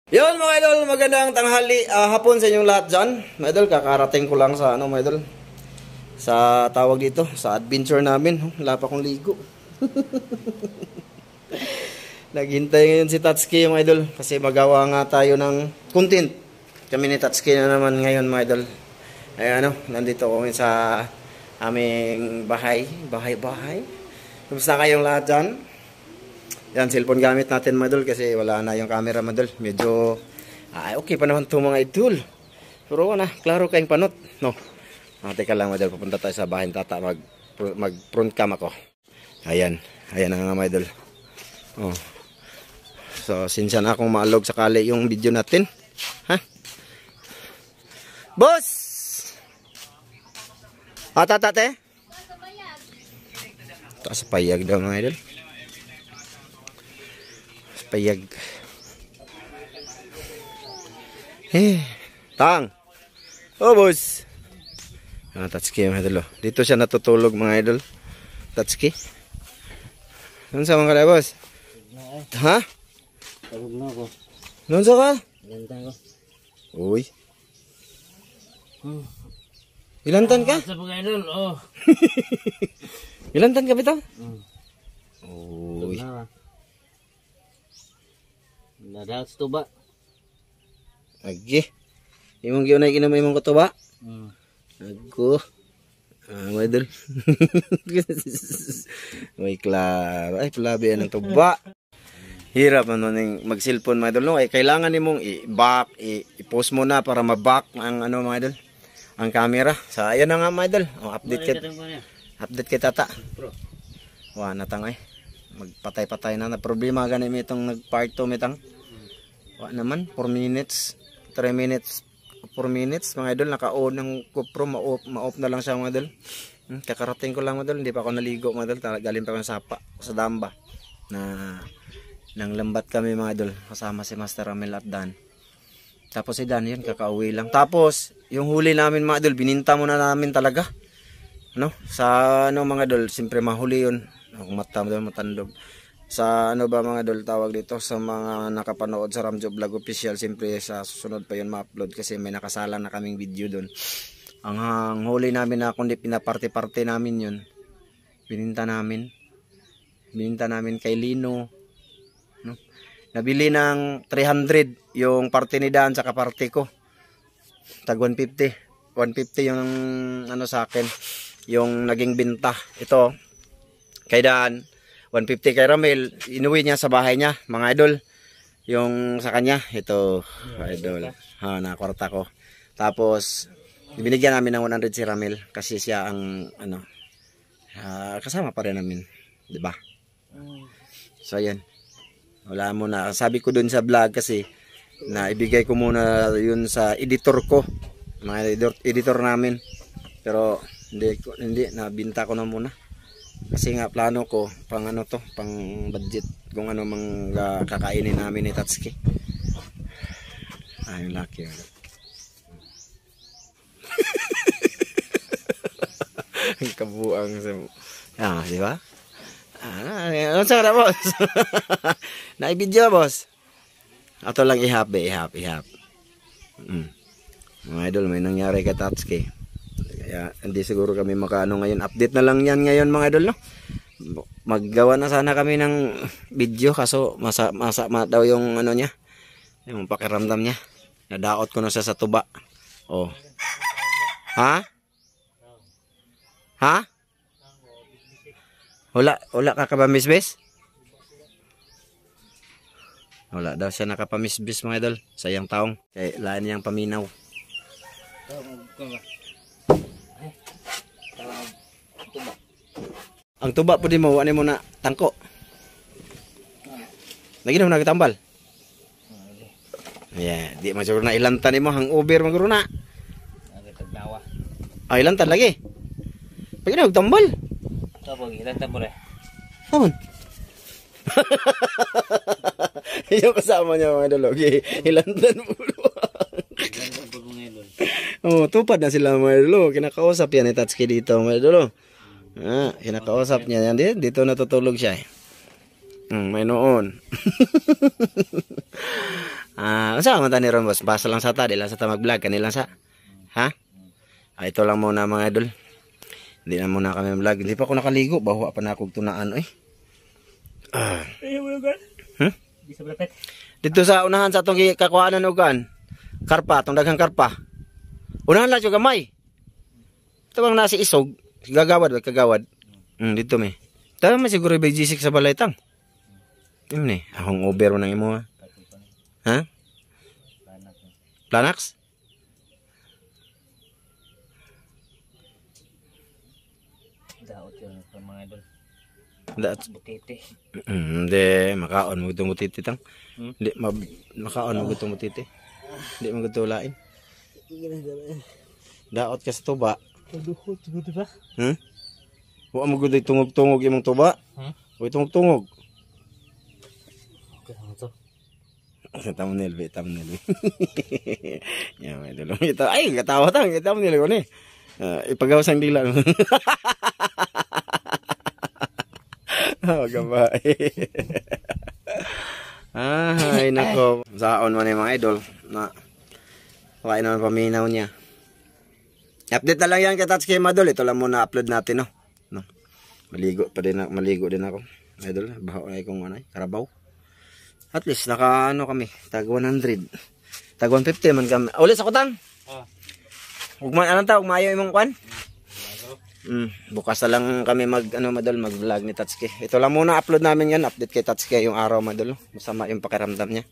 Yun mga idol, magandang tanghali, hapon sa inyong lahat dyan. Mga idol, kakarating ko lang sa mga idol, sa tawag dito, sa adventure namin. Wala pa akong ligo. Naghintay ngayon si Tatsuki mga idol, kasi magawa nga tayo ng content. Kami ni Tatsuki na naman ngayon mga idol. Ay nandito kami sa aming bahay. Kumusta kayong lahat dyan? Yan, cellphone gamit natin mga idol kasi wala na yung camera mga idol. Medyo okay pa naman ito mga idol. Pero klaro kayong panot. No? Teka lang mga idol, pupunta tayo sa bahay ng tata. Mag front cam ako. Ayan na nga mga idol. So, sinsya na akong maalog sakali yung video natin. Ha? Boss! Tata te? Taas payag daw mga idol. Payag. Tang. Boss. Tatsuki mga idol. Dito siya natutulog mga idol. Tatsuki. Ano sa mga kalay, boss? Ha? Tulog na ako. Ano sa ka? Ilantan ko. Uy. Ilantan ka? Sa mga idol, Ilantan ka bitaw? Tulog Uy. na. Nadahat sa tuba. Agi. Imong giunay kinamay imong kutuba? Ako. Mga idol. May klaro. Ay, palabi yan ng tuba. Hirap mag-cellphone mga idol. No? Ay, kailangan nimong i-back, i-post mo na para ma-back ang mga idol. Ang camera. So, ayan na nga mga idol. Update kay tata. Natangay. Magpatay-patay na. Problema ganin mo itong nag-part 2 mitang. Naman, 4 minutes. 3 minutes. 4 minutes. Mga idol, naka-on ng GoPro. Ma-off na lang siya mga idol. Kakarating ko lang mga idol. Hindi pa ako naligo mga idol. Galing pa ako sa damba. Nang lambat kami mga idol. Kasama si Master Ramil at Dan. Tapos si Dan yun, kakauwi lang. Tapos, yung huli namin mga idol, bininta muna namin talaga. Sa mga idol, siyempre mahuli yun. Kung matandog. Sa mga idol tawag dito, sa mga nakapanood sa Ramjo Vlog Official, siyempre sa susunod pa yun ma-upload kasi may nakasalang na kaming video doon. Ang huli namin na kundi pinaparte-parte namin yun, bininta namin kay Lino. Nabili ng 300 yung parte ni Dan saka parte ko. Tag 150 yung sa akin, yung naging binta. Ito kay Dan, 150 kay Ramil, inuwi niya sa bahay niya, mga idol. Yung sa kanya, ito, idol. Nakwarta ko. Tapos, binigyan namin ng 100 si Ramil kasi siya ang, kasama pa rin namin. Diba? So, yan. Wala muna. Sabi ko dun sa vlog kasi, na ibigay ko muna yun sa editor ko. Mga editor namin. Pero, hindi, nabinta ko na muna. Kasi nga plano ko pang pang budget kung mang kakainin namin ni Tatsuki. Ay, lucky. Ang kabuang sa di ba? Ano sa kada boss? Na-video boss. Ato lang ihap. Mga idol, may nangyari kay Tatsuki. Kaya hindi siguro kami makaano ngayon. Update na lang yan ngayon mga idol, no? Maggawa na sana kami ng video kaso masama daw yung niya. Yung pakiramdam niya. Nadaot ko na siya sa tuba. Ha? Wala ka kapamisbis? Wala daw siya nakapamisbis mga idol. Sayang taong. Kaya laan niyang paminaw. Ang tuba po din mo, ano mo na tangko. Lagi na mo nagtambal. Di masuro na ilantan mo, hangover maguro na. Ilantan lagi. Lagi na nagtambal. Tapos, ilantan mo rin. Aman. Yung kasama niya mga idol, ilantan mo. Tupad na sila mga idol. Kinakausap yan ni Tatsuki dito mga idol. Kinakausap niya yan. Dito natutulog siya. May noon. Saan man tani ron boss? Basa lang sa ta, di lang sa ta mag-vlog kanilang sa. Ha? Ito lang muna mga idol. Hindi na muna kami vlog. Hindi pa ako nakaligo, bawa pa na akong tunaan Dito sa unahan sa atong kakuhanan ugan. Karpa, tong daghang karpa. Unahan lang yung gamay. Ito bang nasi isog, gagawad ba kagawad? Dito me. Tama siguro ba G6 sa balay tang. Ni, akong over nang imo ha. Ha? Planax? Daot yun mga idol. Daot butiti. Hindi, makaon mo itong butiti tang. Hindi, makaon mo itong butiti. Hindi mo ito lain. Daot ka sa tuba. Tuduhot ba? Huwag mo ito tungog-tungog imong tuba. Huwag tungog-tungog. Thumbnail. Ya, may dulong ito. Ay, katawa tang. Thumbnail ko ni. Ipagawas ang dila. Magabay. Ay, nako. Saon mo ni mga idol. Kain naman paminaw niya. Update na lang yan kay Tatsuki Madol. Ito lang muna upload natin, no? Maligo din ako. Idol, baho ay kung anay, karabaw. At least naka kami, tag 100. Tag 150 man kami. Ulit sa kutang. Ug man ug maayo imong kwan. Bukas na lang kami mag-vlog ni Tatsuki. Ito lang muna upload namin yan, update kay Tatsuki yung araw Madol. Masama yung pakiramdam niya.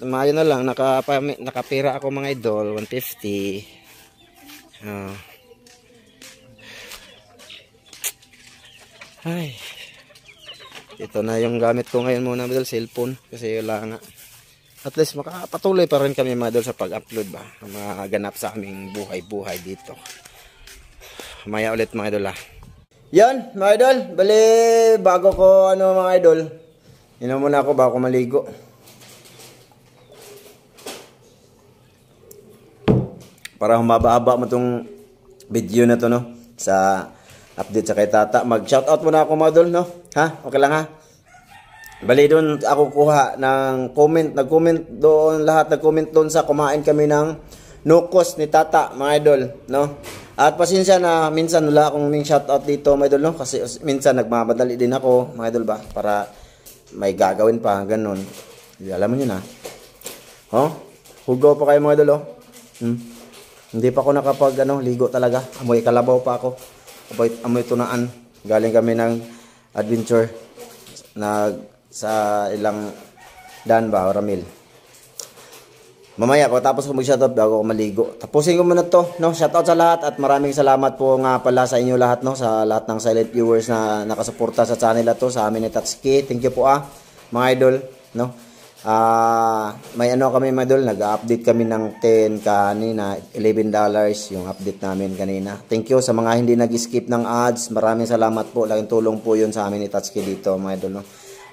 Maayo na lang, nakapira ako mga idol, 150. Ay. Ito na yung gamit ko ngayon muna Madol, cellphone kasi wala nga. At least makapatuloy pa rin kami Madol sa pag-upload ba. Mga ganap sa aming buhay-buhay dito. Maya ulit mga idol Yan mga idol, bali bago ko mga idol. Inom muna ako bago maligo. Para humaba-haba mo tong video na to sa update sa kay Tata. Mag-shoutout muna ako mga idol Ha? Okay lang ha? Bali doon ako kuha ng comment, nag-comment doon, lahat nag-comment doon sa kumain kami ng nukos ni Tata mga idol, At pasensya na minsan wala akong shoutout dito mga idol, kasi minsan nagmamadali din ako mga idol ba, para may gagawin pa, ganun. Alam mo yun hugaw pa kayo mga idol Hindi pa ako nakapag ligo talaga. Amoy kalabaw pa ako. Amoy tunaan. Galing kami ng adventure sa ilang daan ba, Ramil. Mamaya ko tapos ko mag-shoutout bago ako maligo. Tapusin ko muna to, Shoutout sa lahat at maraming salamat po nga pala sa inyo lahat, sa lahat ng silent viewers na nakasuporta sa channel na to, sa amin ni Tatsuki. Thank you po mga idol, may kami mga idol, nag-update kami ng 10 kanina, $11 yung update namin kanina. Thank you sa mga hindi nag-skip ng ads. Maraming salamat po. Laking tulong po yun sa amin ni Tatsuki dito mga idol.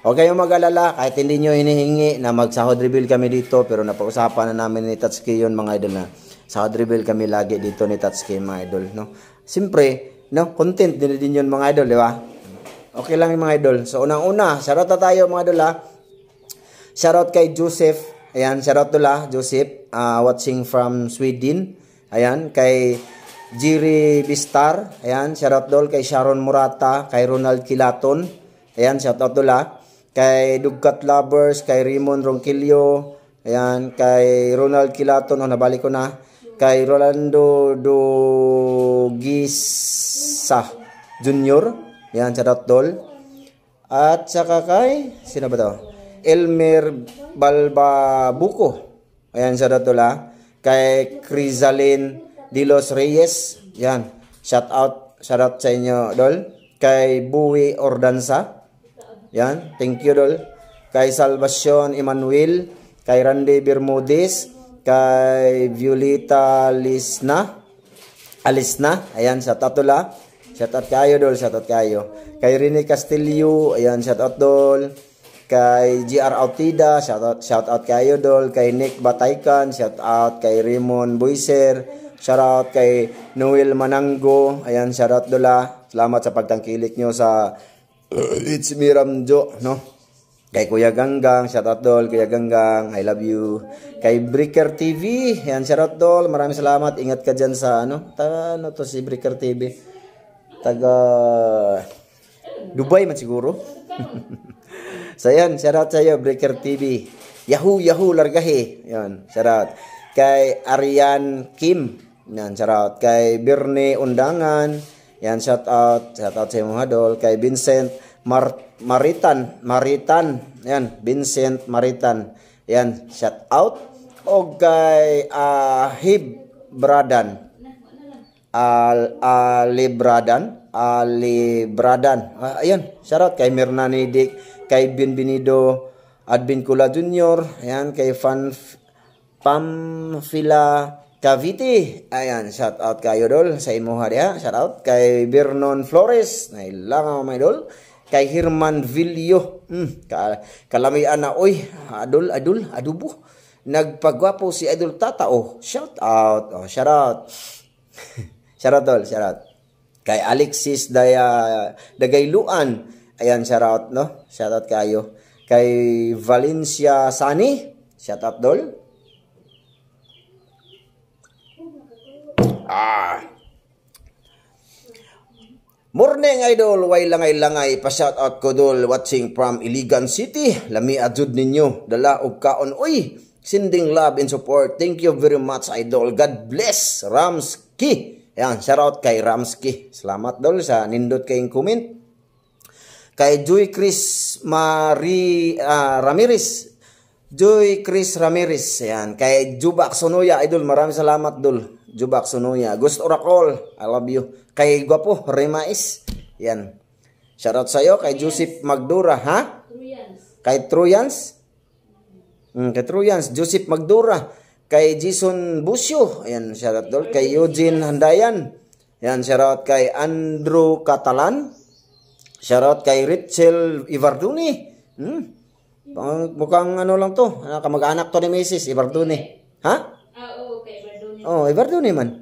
Huwag kayong mag-alala kahit hindi nyo hinihingi na mag-sahod reveal kami dito, pero napag-usapan na namin ni Tatsuki yun mga idol na sahod reveal kami lagi dito ni Tatsuki mga idol. Siyempre, content din yun mga idol, di ba? Okay lang yung mga idol. So unang-una, shoutout na tayo mga idol Shoutout kay Joseph. Ayan, shoutout tula, Joseph. Watching from Sweden. Ayan, kay Jiri Bistar. Ayan, shoutout dol kay Sharon Murata, kay Ronald Kilaton. Ayan, shoutout tula. Kay Dugkat Lovers, kay Raymond Ronquillo. Ayan, kay Ronald Kilaton. Nabalik ko na. Kay Rolando Dogisa Junior. Ayan, shoutout dol. At saka kay, sino ba to? Elmer Balbabuco. Ayan, shoutout tula. Kay Crisalin De Los Reyes. Yan. Shoutout sa inyo, Dol. Kay Buwi Ordanza. Yan. Thank you, Dol. Kay Salvacion Emmanuel. Kay Randy Bermudez. Kay Violeta Alisna. Ayan, shoutout tula. Shoutout kayo, Dol. Shoutout kayo. Kay Rene Castillo. Ayan, shoutout, Dol. Kay GR Autida, shoutout kayo Dol. Kay Nick Bataykan, shoutout kay Raymond Boyser, shoutout kay Noel Manango. Ayan, shoutout Dola. Salamat sa pagtangkilik nyo sa It's Me Ramjo, Kay Kuya Ganggang, shout out dol, Kuya Ganggang, I love you. Kay Breaker TV, yan, shout out dol, maraming salamat. Ingat ka dyan sa, ano to si Breaker TV? Taga Dubai man siguro. So yan, shout out sa iyo, Breaker TV. Yahoo, largahe. Yan, shout out. Kay Arian Kim, yan, shout out. Kay Birne Undangan, yan, shout out sa iyo mga dol. Kay Vincent Maritan, yan, Vincent Maritan, yan, shout out. O kay Hib Bradan, Ali Bradan, ayan, shout out. Kay Mirna Nidik, kay Binbinido Advincula Jr., ayan, kay Pamphila Cavite, ayan, shout out kayo dol sa imuha dia, shout out. Kay Vernon Flores, nailangan mga idol. Kay Herman Villo, kalamian na, oy, adubo, nagpagwapo si Idol Tata, shout out, shout out. Shout out, shout out. Kay Alexis Dagayluan, ayan, shout out, no? Shout out kayo. Kay Valencia Sani, shout out, dol. Morning idol, way langay-langay, pa-shout out ko dol, watching from Iligan City. Lami adjud ninyo, dala og kaon. Uy, sending love and support. Thank you very much idol. God bless Ramski. Yan, shout out kay Ramski. Salamat dol sa nindot kayong comment. Kay Joy Chris Ramirez. Joy Chris Ramirez. Yan, kay Jubak Sonoya idol, maraming salamat dol. Jubak Sonoya. Gusto Orakol, I love you. Kay Gwapo Remais, yan, shout out sa'yo. Kay Joseph Magdura, ha? Kay Truyans, kay Truyans, Joseph Magdura. Kay Jason Busio, ayan, shout out dol. Kay Eugene Handayan, yan, shout out. Kay Andrew Catalan, shout out. Kay Richel Ivarduni, mukhang ano lang to, kamag-anak to ni Mrs. Ivarduni, ha? Okay, Ivarduni. Ivarduni man.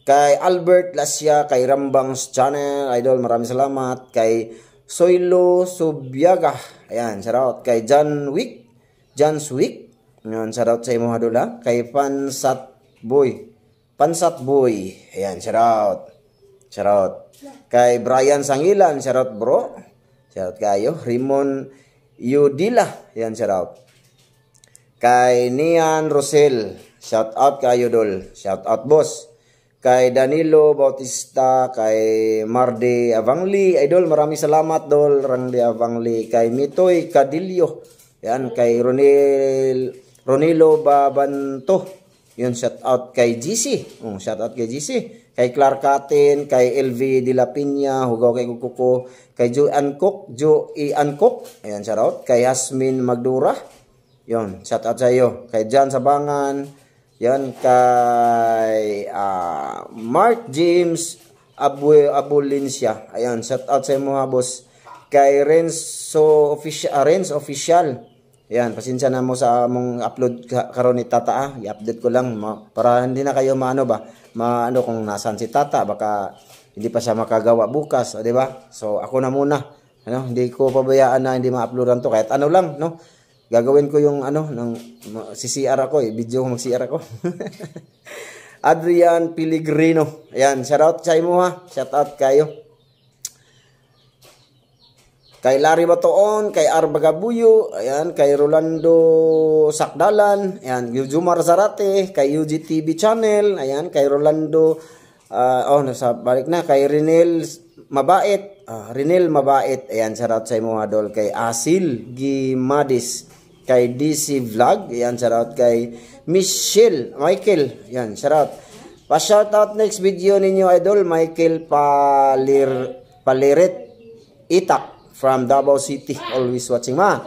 Kay Albert Lasya, kay Rambangs Channel, idol, maraming salamat. Kay Soylo Subiaga, ayan, shout out. Kay John Swick, ayan, shout out sa imo hadula. Kay Pansat Boy, ayan, shout out. Kay Brian Sangilan, shout out bro, shout out kayo. Raymond Yudila, ayan, shout out. Kay Nian Rosel, shout out kayo dol, shout out boss. Kay Danilo Bautista, kay Marde Avangli, idol, maraming salamat dol, Rangde Avangli. Kay Mitoy Cadillo, yan, kay Ronilo Babanto, yun, shout out. Kay GC, shout out kay GC. Kay Clark Atin, kay LV De La Piña, hugaw kay Kukuko. Kay Joe Ancok, ayan, shout out. Kay Yasmin Magdura, yun, shout out sa iyo. Kay Jan Sabangan, yan, kay Mark James Abulincia, ayan, shout out sa mga boss. Kay Renzo Official, ayan, pasensya na mo sa among upload karon ni Tata, i-update ko lang para hindi na kayo maano kung nasaan si Tata, baka hindi pa siya makagawa bukas, di ba? So ako na muna, hindi ko pabayaan na hindi ma-uploadan to, kahit ano lang, no? Gagawin ko yung CCR ako, video ko mag-CR ako. Adrian Pellegrino, ayan, shout out sa imo ha, shout out kayo. Kay Larry Batoon, kay Arba Gabuyo, ayan, kay Rolando Sakdalan, ayan, Jumar Zarate, kay UGTV Channel, ayan, kay Rolando, balik na, kay Renel Mabait, ayan, shout out sa imo adol. Kay Asil Gimadis, kay DC Vlog, ayan, shout out. Kay Michael, ayan, shout out. Pa-shout out next video ninyo idol, Michael Paliret Itak from Davao City, always watching ma.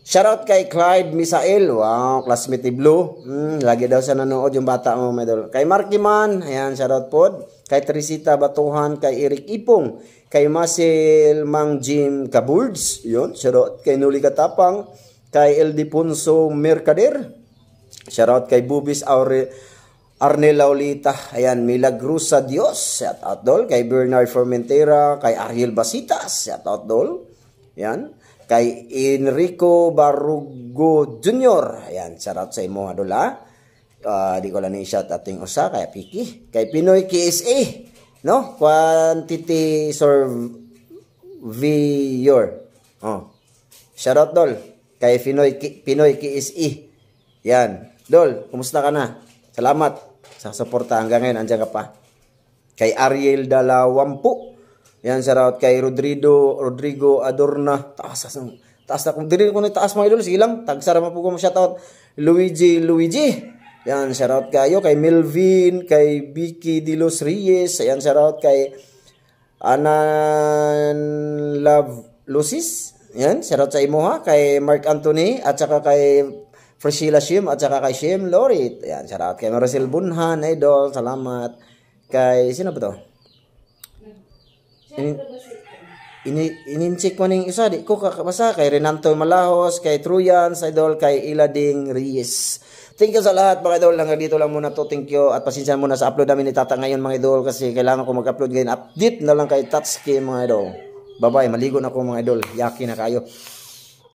Shout out kay Clyde Misael, wow, classmate ni Blue, lagi daw sa nanood yung bata mo idol. Kay Marky Man, ayan, shout out pod. Kay Teresita Batuhan, kay Eric Ipong, kay Marcel Mang Jim Kaburds, yun, shout out. Kay Nuli Katapang, kay Eldiponso Mercader, shout out. Kay Bubis Arnel Laulita, ayan, Milagrusa Dios, shout out dol. Kay Bernard Formentera, kay Ariel Basitas, shout out dol, yan. Kay Enrico Barugo Jr. Ayan, shout out sa imo idol ha. Di ko lang i-shout ating usa kay Piki. Kay Pinoy KSA, no? Quantity Surveyor. Oh. Shout out dol kay Pinoy KSA. Yan. Dol, kumusta ka na? Salamat sa suporta hanggang ngayon andiyan ka pa. Kay Ariel Dalawampu. Yan, shout out kay Rodrigo Adorna. Taas na kung diri ko ni taas mga idol, sige lang. Tagsara po ko shout out. Luigi. Yan, shout out kayo kay Melvin, kay Vicky de los Reyes. Yan, shout out kay Anan Love Lucis. Yan, shout out sa imo ha, kay Mark Anthony at saka kay Priscilla Shim at saka kay Shim Lorit. Yan, shout out kay Maricel Bunhan, idol. Salamat. Kay sino ba to? Inincheck ko ning isa, di ko kakabasa. Kay Renanto Malahos, kay Truyans, idol, kay Ilading Reyes. Thank you sa lahat mga idol. Hanggang dito lang muna to. Thank you. At pasensya muna sa upload namin ni Tata ngayon mga idol. Kasi kailangan ko mag-upload ngayon. Update na lang kay Tatsuki mga idol. Bye-bye. Maligo na ko mga idol. Yaki na kayo.